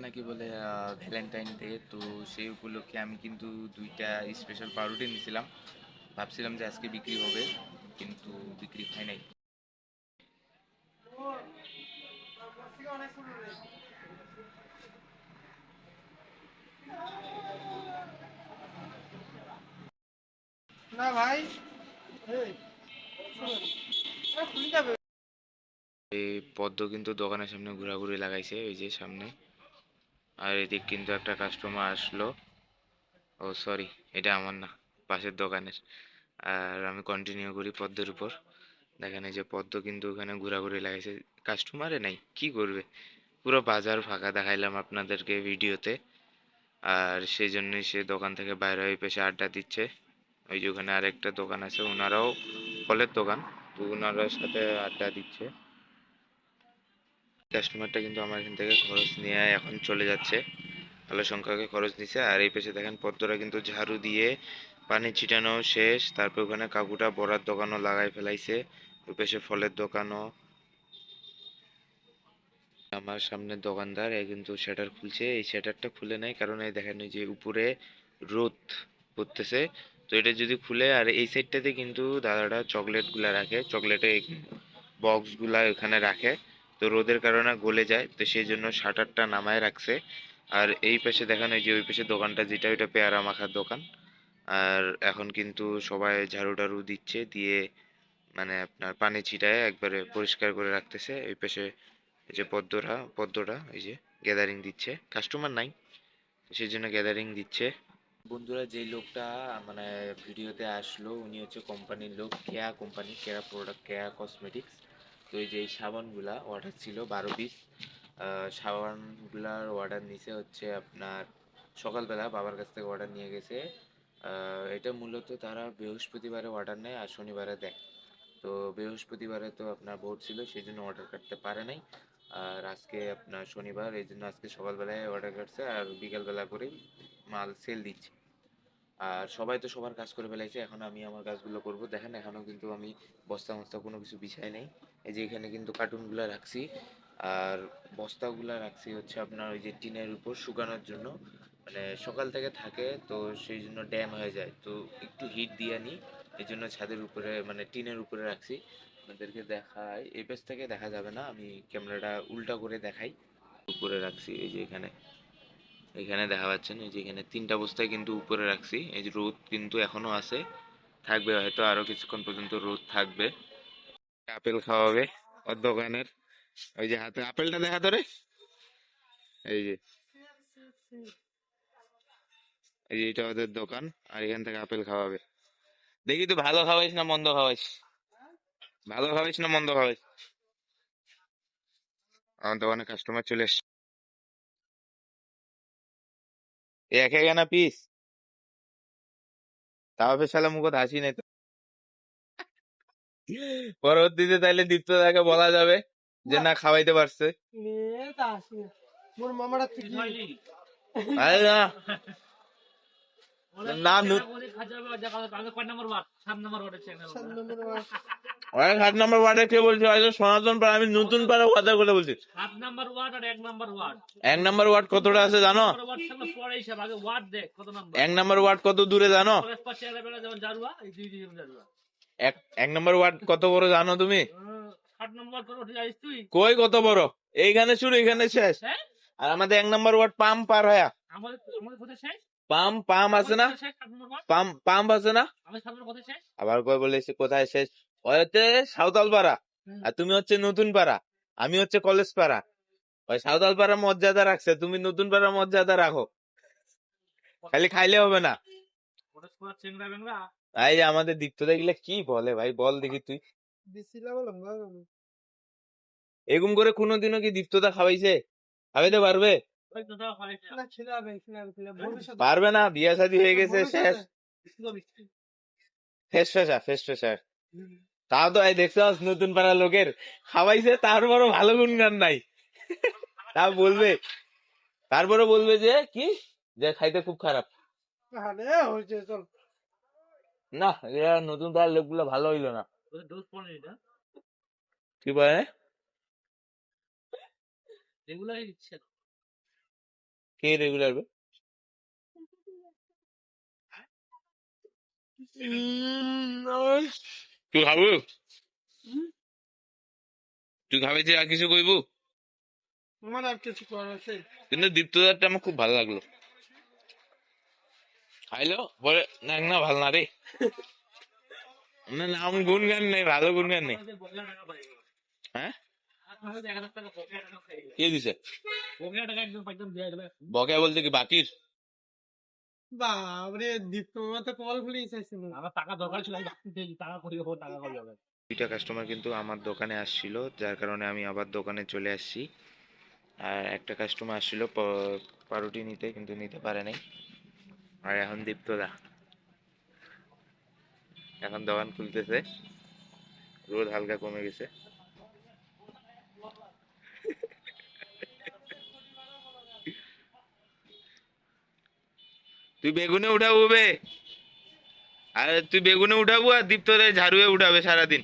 নাকি বলে Valentine day, তো সেই উপলক্ষে আমি কিন্তু 2টা স্পেশাল পাউরুটি নিয়েছিলাম। ভাবছিলাম যে আজকে বিক্রি হবে, কিন্তু বিক্রি হয় নাই। না ভাই, এই খুলে যাবে। এই পদ্ম কিন্তু দোকানের সামনে ঘোরাঘুরি লাগাইছে, এই যে সামনে। আর এদিক কিন্তু একটা কাস্টমার আসলো। ও সরি, এটা আমার না, পাশের দোকানের। আর আমি কন্টিনিউ করি পদ্মের উপর। দেখেন এই যে পদ্ম কিন্তু ওখানে ঘোরাঘুরি লাগাইছে, কাস্টমারে নাই, কি করবে। পুরো বাজার ফাঁকা দেখাইলাম আপনাদেরকে ভিডিওতে। আর সেই জন্যই সে দোকান থেকে বাইরে হয়ে পেশে আড্ডা দিচ্ছে। ওই যে ওখানে আরেকটা দোকান আছে, ওনারাও ফলের দোকান, তো ওনারার সাথে আড্ডা দিচ্ছে। কাস্টমারটা কিন্তু আমার এখান থেকে খরচ নিয়ে এখন চলে যাচ্ছে, ভালো সংখ্যকে খরচ নিছে। আর এই পাশে দেখেন পদ্মরা কিন্তু ঝাড়ু দিয়ে পানি ছিটানো শেষ, তারপর ওখানে কাকুটা বড়ার দোকানও লাগাই ফেলাইছে। ওই পাশে ফলের দোকানও। আমার সামনে দোকানদার এ কিন্তু শাটার খুলছে, এই শাটারটা খুলে নাই, কারণ এই দেখেন ওই যে উপরে রোদ পড়তেছে। তো এটা যদি খুলে, আর এই সাইডটাতে কিন্তু দাদাটা চকলেট গুলা রাখে, চকলেটের বক্স গুলা ওখানে রাখে, তো রোদের কারণে গলে যায়, তো সেই জন্য শাটারটা নামায় রাখছে। আর এই পাশে দেখেন ওই যে ওই পাশে দোকানটা যেটা, ওইটা পেয়ারা মাখার দোকান। আর এখন কিন্তু সবাই ঝাড়ু টাড়ু দিচ্ছে, দিয়ে মানে আপনার পানি ছিটায় একবারে পরিষ্কার করে রাখতেছে। এই পাশে এই যে পদ্মটা এই যে গ্যাদারিং দিচ্ছে, কাস্টমার নাই, সেই জন্য গ্যাদারিং দিচ্ছে। বন্ধুরা, যে লোকটা মানে ভিডিওতে আসলো, উনি হচ্ছে কোম্পানির লোক, কেয়া কোম্পানি, কেয়া প্রোডাক্ট, কেয়া কসমেটিক্স। তো এই যে এই সাবানগুলা অর্ডার ছিল 12 পিস। সাবানগুলার অর্ডার নিছে হচ্ছে আপনার সকালবেলা, বাবার কাছ থেকে অর্ডার নিয়ে গেছে। এটা মূলত তারা বৃহস্পতিবারে অর্ডার নেয় আর শনিবারে দেয়। তো বৃহস্পতিবারে তো আপনার ভোট ছিল, সেই জন্য অর্ডার করতে পারে নাই। আর আজকে আপনার শনিবার, এই জন্য আজকে সকালবেলায় অর্ডার করছে আর বিকালবেলা করেই মাল সেল দিচ্ছে। আর সবাই তো সবার কাজ করে ফেলাইছে, এখন আমি আমার কাজগুলো করব। দেখেন এখনো কিন্তু আমি বস্তা মস্তা কোনো কিছু বিছাই নাই। এই যে এখানে কিন্তু কার্টুনগুলো রাখছি, আর বস্তাগুলো রাখছি হচ্ছে আপনার ওই যে টিনের উপর শুকানোর জন্য। মানে সকাল থেকে থাকে, তো সেই জন্য ড্যাম হয়ে যায়, তো একটু হিট দিয়ে নিই, এই জন্য ছাদের উপরে মানে টিনের উপরে রাখছি। আপনাদেরকে দেখাই, এই পেজ থেকে দেখা যাবে না, আমি ক্যামেরাটা উল্টা করে দেখাই। উপরে রাখছি এই যে এখানে, এখানে দেখা পাচ্ছেন এই যে এখানে 3টা বস্তায় কিন্তু উপরে রাখছি। এই যে রোদ কিন্তু এখনো আছে, থাকবে হয়তো আরো কিছুক্ষণ পর্যন্ত রোদ থাকবে। আপেল খাওয়াবে ওর দোকানের, ওই যে হাতে আপেলটা দেখা তোরে, এই যে এই যে এটা ওদের দোকান, আর এখান থেকে আপেল খাওয়াবে। দেখি তুই ভালো খাওয়াইস না মন্দ খাওয়াইস, ভালো খাওয়াইস না মন্দ খাওয়াইস। আমার দোকানে কাস্টমার চলে এসছে, এক না পিস, তাও সালা মুখত হাসি নেই তো। পরবর্তীতে তাইলে দীপ্ত দাকে বলা যাবে যে না খাওয়াইতে পারছে। মোর মামাটা তুই আরে না, নাম 7 নম্বর ওয়ার্ডে কে বলছে, হয়তো সনাতন পাড়া, আমি নতুন পাড়া কথা করে বলছি। 1 নম্বর ওয়ার্ড কতটা আছে জানো? 1 নম্বর ওয়ার্ড কত দূরে জানো? এক 1 নম্বর ওয়ার্ড কত বড় জানো তুমি? কই কত বড়? এইখানে শুরু, এখানে শেষ। আর আমাদের 1 নম্বর ওয়ার্ড পাম্প পার হয়া, পাম্প পাম্প আছে না, পাম্প পাম্প আছে না, আবার কই বলে কোথায় শেষ? ওই হচ্ছে সাঁওতাল পাড়া, আর তুমি হচ্ছে নতুন পাড়া, আমি হচ্ছে কলেজ পাড়া। ওই সাঁওতাল পাড়া মর্যাদা রাখছে, তুমি নতুন পাড়া মর্যাদা রাখো, খালি খাইলে হবে না। এই যে আমাদের দীপ্ত দেখলে কি বলে ভাই, বল দেখি তুই। এরকম করে কোনোদিনও কি দীপ্তদা খাওয়াইছে? খাওয়াইতে পারবে? পারবে না, বিয়া শাদী হয়ে গেছে, শেষ, ফেস ফেসা ফেস ফেসা। তাও তো এই দেখছো নতুন পাড়ার লোকের খাওয়াইছে, তারপরও ভালো গুণগান নাই, তা বলবে, তারপরে বলবে যে কি, যে খাইতে খুব খারাপ। না, এরা নতুন পাড়ার লোকগুলো ভালো হইলো না, কি বলে? কে রেগুলার? তুই খাবো? তুই খাবি যে আর কিছু কইবো? আমার আর কিছু করার আছে? কিন্তু দীপ্তদারটা আমার খুব ভালো লাগলো। খাইলো বলে না না ভালো না রে। না না আমার গুনগান নেই, ভালো গুনগান নেই। হ্যাঁ কে দিছে? বকেয়া বলতে কি বাকির? বাবরে দীপ্ত মামা তো কল ভুলেই চাইছিল। দুইটা কাস্টমার কিন্তু আমার দোকানে আসছিল, যার কারণে আমি আবার দোকানে চলে আসছি। আর একটা কাস্টমার আসছিল পাউরুটি নিতে, কিন্তু নিতে পারে নাই। আর এখন দীপ্তদা এখন দোকান খুলতেছে, রোদ হালকা কমে গেছে। তুই বেগুনে উঠাবো বে, আর তুই বেগুনে উঠাবো আর দীপ্তদা ঝাড়ুয়ে উঠাবে সারাদিন।